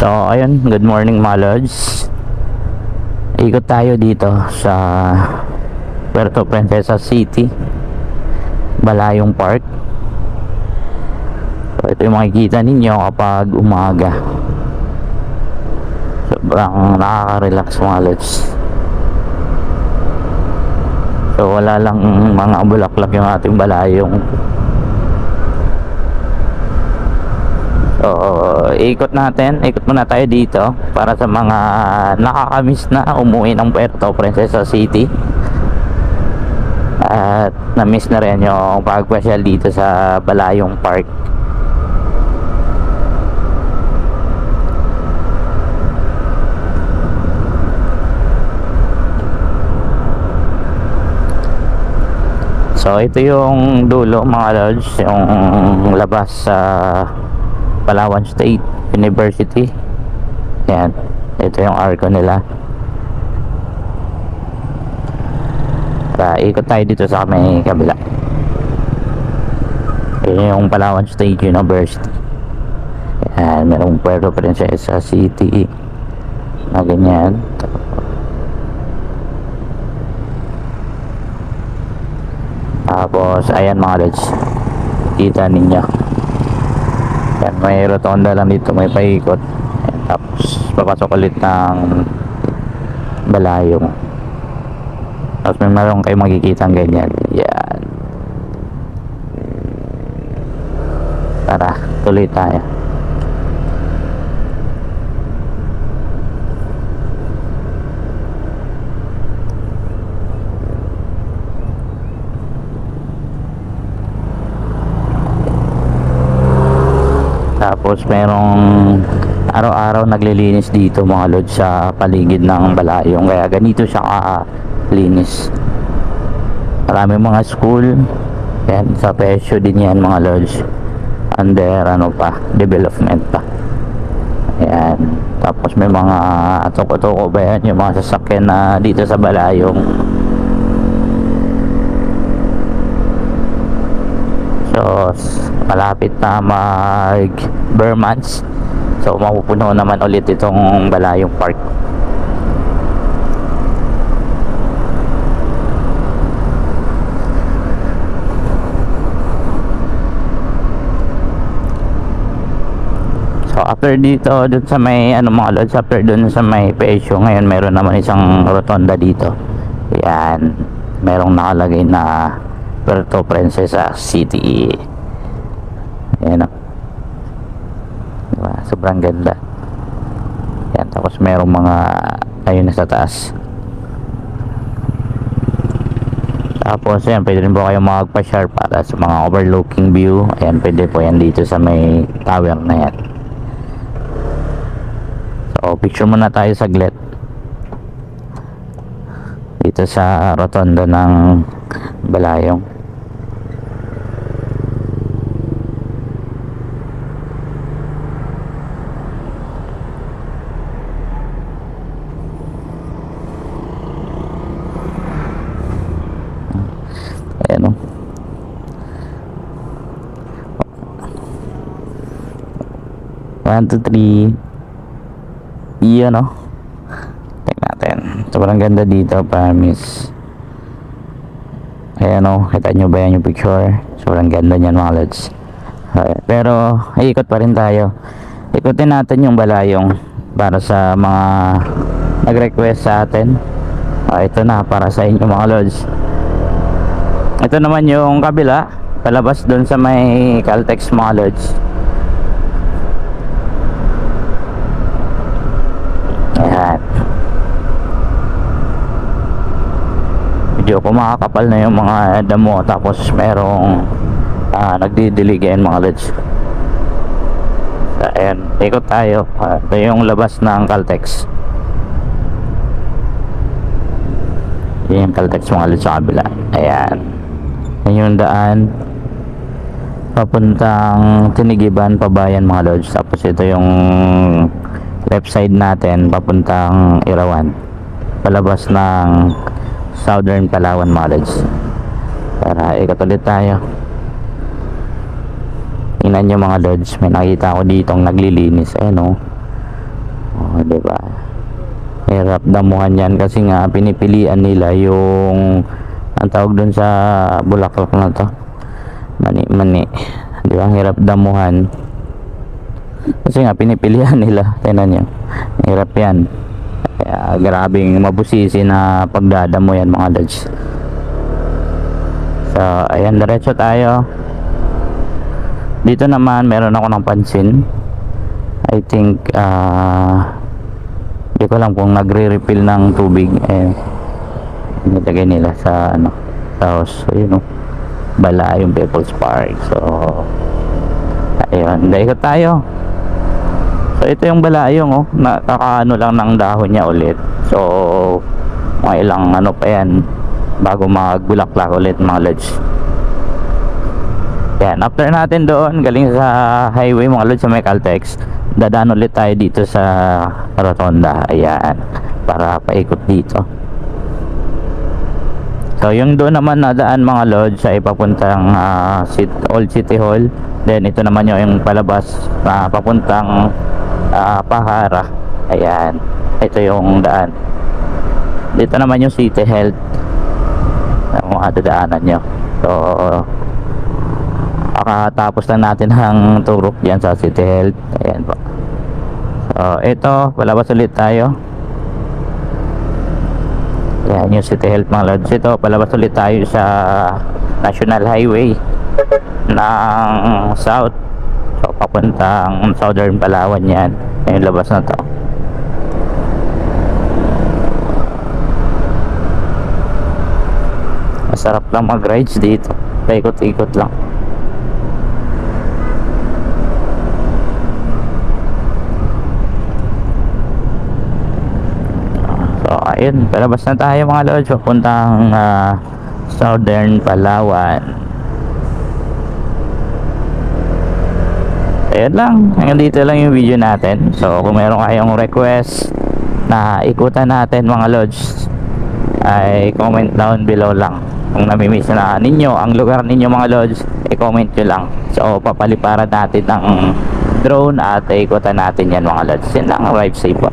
So ayun, good morning mga lods. Ikot tayo dito sa Puerto Princesa City, Balayong Park. So ito yung makikita ninyo kapag umaga. Sobrang nakaka-relax mga lods. So wala lang mga bulaklak yung ating balayong. So ikot muna tayo dito para sa mga nakakamiss na umuwi ng Puerto Princesa City at na-miss na rin yung pagpasyal dito sa Balayong Park. So ito yung dulo mga lods, yung labas sa Palawan State University. Yan, ito yung arko nila. Ikot tayo dito sa may kabila. Ito yung Palawan State University. Yan, merong Puerto Princesa City na ganyan. Tapos ayan mga lods, kita ninyo yan, may rotonda lang dito, may paikot. Ayan, tapos papasok ulit ng Balayong. Tapos may meron kayo makikita ganyan. Yan, tara tuloy tayo. Tapos merong araw-araw naglilinis dito mga lods sa paligid ng Balayong, kaya ganito siya kalinis. Marami mga school yan, sa Pesyo din yan mga lods, under development pa. Ayan, tapos may mga toko-toko ba yan, yung mga sasakyan na dito sa Balayong. So malapit na mag bare months, so mapupuno naman ulit itong Balayong Park. So after dito dun sa may mga lods, after dun sa may Pesyo, ngayon meron naman isang rotonda dito. Yan, merong nakalagay na Puerto Princesa City. Ayan o, diba? Sobrang ganda. Ayan, tapos merong mga ayun na sa taas. Tapos ayan, pwede rin po kayong magpa-share para sa mga overlooking view. Ayan, pwede po yan dito sa may tower na yan. So picture muna tayo saglit dito sa rotonda ng Balayong. Ayan o, 1, 2, 3. Iyan o, check natin. Sobrang ganda dito, promise. Ayan o, kita nyo ba yan yung picture? Sobrang ganda nyan mga lods. Pero ikot pa rin tayo. Ikutin natin yung Balayong para sa mga nag-request sa atin. Ito na para sa inyo mga lods. Ito naman yung kabila, palabas doon sa may Caltex mga lods. Ayan, medyo kumakapal na yung mga damo, tapos merong nagdidilig mga lods. So, ayan, ikot tayo. Ito yung labas ng Caltex. Yan yung Caltex mga lods sa kabila. Ayan, yan yung daan papuntang Tinigiban, Pabayan mga lods. Tapos ito yung left side natin papuntang Irawan, palabas ng Southern Palawan mga lods. Tara, ikot ulit tayo. Tingnan nyo mga lods, may nakita ko ditong naglilinis. Ayan o, di ba? Hirap damuhan yan kasi nga pinipilian nila yung ang tawag dun sa bulaklak na to, mani, di ba? Hirap damuhan kasi nga pinipilian nila. Tingnan nyo, hirap yan. Kaya grabing mabusisi na pagdadamo yan mga lods. So ayan, diretso tayo. Dito naman meron ako ng pansin. I think hindi ko lang kung nagre-refill ng tubig, nilagay nila sa ano, sa house. So yun, bala yung People's Park. So ayun, ikot tayo. So ito yung balayong, nakakaano lang ng dahon niya ulit. So mga ilang ano pa yan bago magbulaklak ulit mga lods. Yan, after natin doon galing sa highway mga lods sa may Caltex, dadaan ulit tayo dito sa Rotonda. Ayan, para paikot dito. So yung doon naman na daan mga lods ay papuntang Old City Hall. Then ito naman yung palabas papuntang Pahara. Ayan, ito yung daan. Dito naman yung City Health, ang mga dadaanan nyo. So kakatapos lang natin ang turok dyan sa City Health. Ayan po. So ito, palabas ulit tayo. Ayan yung City Health mga lods. Ito, palabas ulit tayo sa National Highway ng South. So papuntang Southern Palawan yan. Yung labas na to. Masarap lang mag-rides dito. Paikot-ikot lang. So ayun, palabas na tayo mga lods. Papuntang Southern Palawan. Ayan lang, hanggang dito lang yung video natin. So kung meron kayong request na ikutan natin mga lods, ay comment down below lang. Kung namimiss na ninyo ang lugar ninyo mga lods, i-comment nyo lang. So papaliparan natin ng drone at ikutan natin yan mga lods. Yan lang, ride safe po.